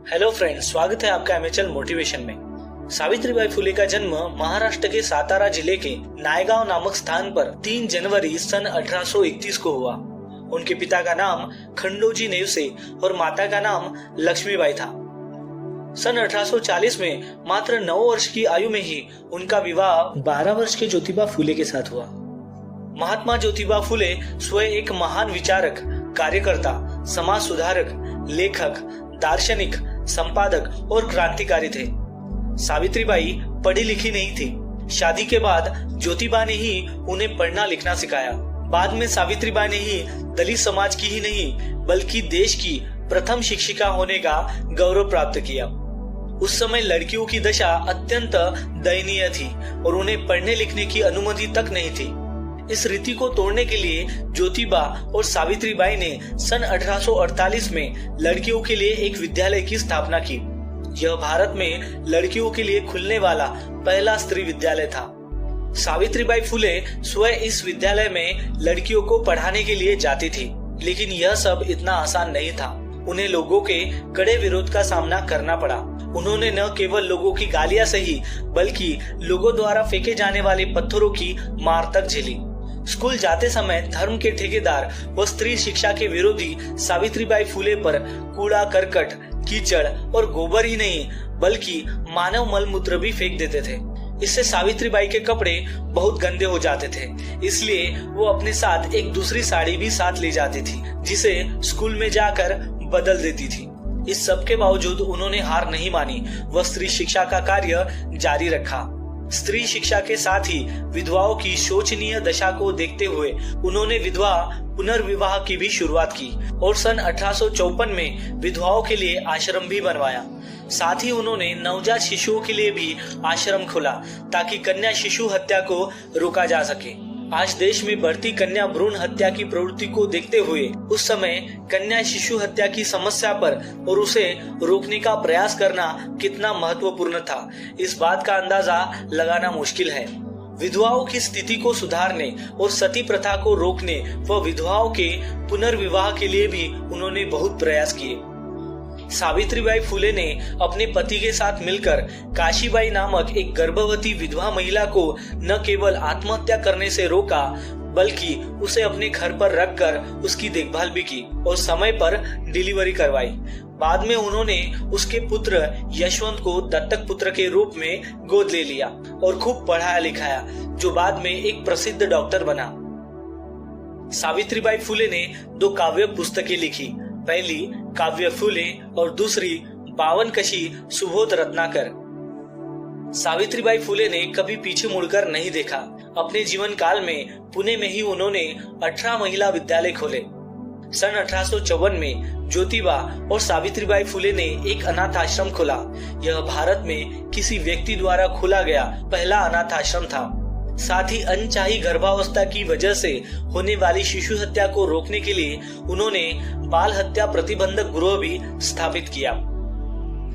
Hello friends, स्वागत है आपका एमएचएल मोटिवेशन में। सावित्रीबाई फुले का जन्म महाराष्ट्र के सातारा जिले के नायगांव नामक स्थान पर 3 जनवरी सन 1831 को हुआ। उनके पिता का नाम खंडोजी नेवसे और माता का नाम लक्ष्मीबाई था। सन 1840 में मात्र 9 वर्ष की आयु में ही उनका विवाह 12 वर्ष के ज्योतिबा फुले के साथ हुआ। महात्मा ज्योतिबा फुले स्वयं एक महान विचारक, कार्यकर्ता, समाज सुधारक, लेखक, दार्शनिक, संपादक और क्रांतिकारी थे। सावित्रीबाई पढ़ी लिखी नहीं थी। शादी के बाद ज्योतिबा ने ही उन्हें पढ़ना लिखना सिखाया। बाद में सावित्रीबाई ने ही दलित समाज की ही नहीं बल्कि देश की प्रथम शिक्षिका होने का गौरव प्राप्त किया। उस समय लड़कियों की दशा अत्यंत दयनीय थी और उन्हें पढ़ने लिखने की अनुमति तक नहीं थी। इस रीति को तोड़ने के लिए ज्योतिबा और सावित्रीबाई ने सन 1848 में लड़कियों के लिए एक विद्यालय की स्थापना की। यह भारत में लड़कियों के लिए खुलने वाला पहला स्त्री विद्यालय था। सावित्रीबाई फुले स्वयं इस विद्यालय में लड़कियों को पढ़ाने के लिए जाती थी, लेकिन यह सब इतना आसान नहीं था। उन्हें लोगों के कड़े विरोध का सामना करना पड़ा। उन्होंने न केवल लोगों की गालियां सही बल्कि लोगों द्वारा फेंके जाने वाले पत्थरों की मार तक झेली। स्कूल जाते समय धर्म के ठेकेदार व स्त्री शिक्षा के विरोधी सावित्रीबाई फुले पर कूड़ा करकट, कीचड़ और गोबर ही नहीं बल्कि मानव मलमूत्र भी फेंक देते थे। इससे सावित्रीबाई के कपड़े बहुत गंदे हो जाते थे, इसलिए वो अपने साथ एक दूसरी साड़ी भी साथ ले जाती थी, जिसे स्कूल में जाकर बदल देती थी। इस सब के बावजूद उन्होंने हार नहीं मानी व स्त्री शिक्षा का कार्य जारी रखा। स्त्री शिक्षा के साथ ही विधवाओं की शोचनीय दशा को देखते हुए उन्होंने विधवा पुनर्विवाह की भी शुरुआत की और सन 1854 में विधवाओं के लिए आश्रम भी बनवाया। साथ ही उन्होंने नवजात शिशुओं के लिए भी आश्रम खोला ताकि कन्या शिशु हत्या को रोका जा सके। आज देश में बढ़ती कन्या भ्रूण हत्या की प्रवृत्ति को देखते हुए उस समय कन्या शिशु हत्या की समस्या पर और उसे रोकने का प्रयास करना कितना महत्वपूर्ण था, इस बात का अंदाजा लगाना मुश्किल है। विधवाओं की स्थिति को सुधारने और सती प्रथा को रोकने व विधवाओं के पुनर्विवाह के लिए भी उन्होंने बहुत प्रयास किए। सावित्रीबाई फुले ने अपने पति के साथ मिलकर काशीबाई नामक एक गर्भवती विधवा महिला को न केवल आत्महत्या करने से रोका बल्कि उसे अपने घर पर रखकर उसकी देखभाल भी की और समय पर डिलीवरी करवाई। बाद में उन्होंने उसके पुत्र यशवंत को दत्तक पुत्र के रूप में गोद ले लिया और खूब पढ़ाया लिखाया, जो बाद में एक प्रसिद्ध डॉक्टर बना। सावित्रीबाई फुले ने 2 काव्य पुस्तकें लिखी। पहली काव्य फुले और दूसरी 52 कशी सुबोध रत्नाकर। सावित्रीबाई फुले ने कभी पीछे मुड़कर नहीं देखा। अपने जीवन काल में पुणे में ही उन्होंने 18 महिला विद्यालय खोले। सन 1854 में ज्योतिबा और सावित्रीबाई फुले ने एक अनाथ आश्रम खोला। यह भारत में किसी व्यक्ति द्वारा खोला गया पहला अनाथ आश्रम था। साथ ही अनचाही गर्भावस्था की वजह से होने वाली शिशु हत्या को रोकने के लिए उन्होंने बाल हत्या प्रतिबंधक गृह भी स्थापित किया।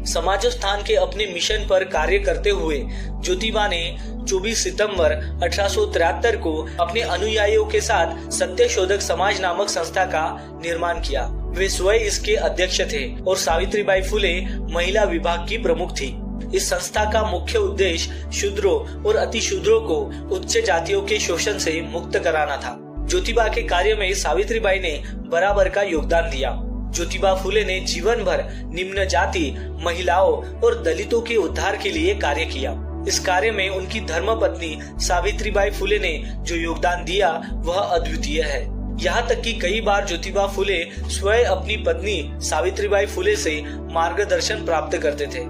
समाजोत्थान के अपने मिशन पर कार्य करते हुए ज्योतिबा ने 24 सितंबर 1873 को अपने अनुयायियों के साथ सत्यशोधक समाज नामक संस्था का निर्माण किया। वे स्वयं इसके अध्यक्ष थे और सावित्रीबाई फुले महिला विभाग की प्रमुख थी। इस संस्था का मुख्य उद्देश्य शूद्रों और अतिशूद्रों को उच्च जातियों के शोषण से मुक्त कराना था। ज्योतिबा के कार्य में सावित्रीबाई ने बराबर का योगदान दिया। ज्योतिबा फुले ने जीवन भर निम्न जाति, महिलाओं और दलितों के उद्धार के लिए कार्य किया। इस कार्य में उनकी धर्मपत्नी सावित्रीबाई फुले ने जो योगदान दिया वह अद्वितीय है। यहाँ तक कि कई बार ज्योतिबा फुले स्वयं अपनी पत्नी सावित्रीबाई फुले से मार्गदर्शन प्राप्त करते थे।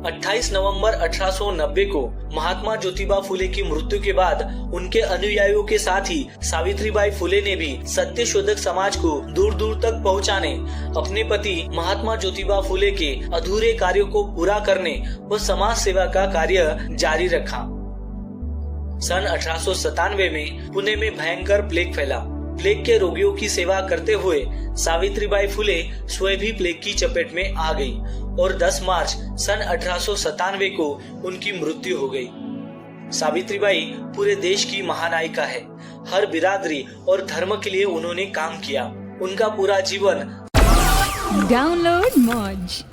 28 नवंबर 1890 को महात्मा ज्योतिबा फुले की मृत्यु के बाद उनके अनुयायियों के साथ ही सावित्रीबाई फुले ने भी सत्यशोधक समाज को दूर दूर तक पहुंचाने, अपने पति महात्मा ज्योतिबा फुले के अधूरे कार्यों को पूरा करने व समाज सेवा का कार्य जारी रखा। सन 1897 में पुणे में भयंकर प्लेग फैला। प्लेग के रोगियों की सेवा करते हुए सावित्रीबाई फुले स्वयं भी प्लेग की चपेट में आ गई और 10 मार्च सन 1897 को उनकी मृत्यु हो गई। सावित्रीबाई पूरे देश की महानायिका है। हर बिरादरी और धर्म के लिए उन्होंने काम किया। उनका पूरा जीवन डाउनलोड मौज।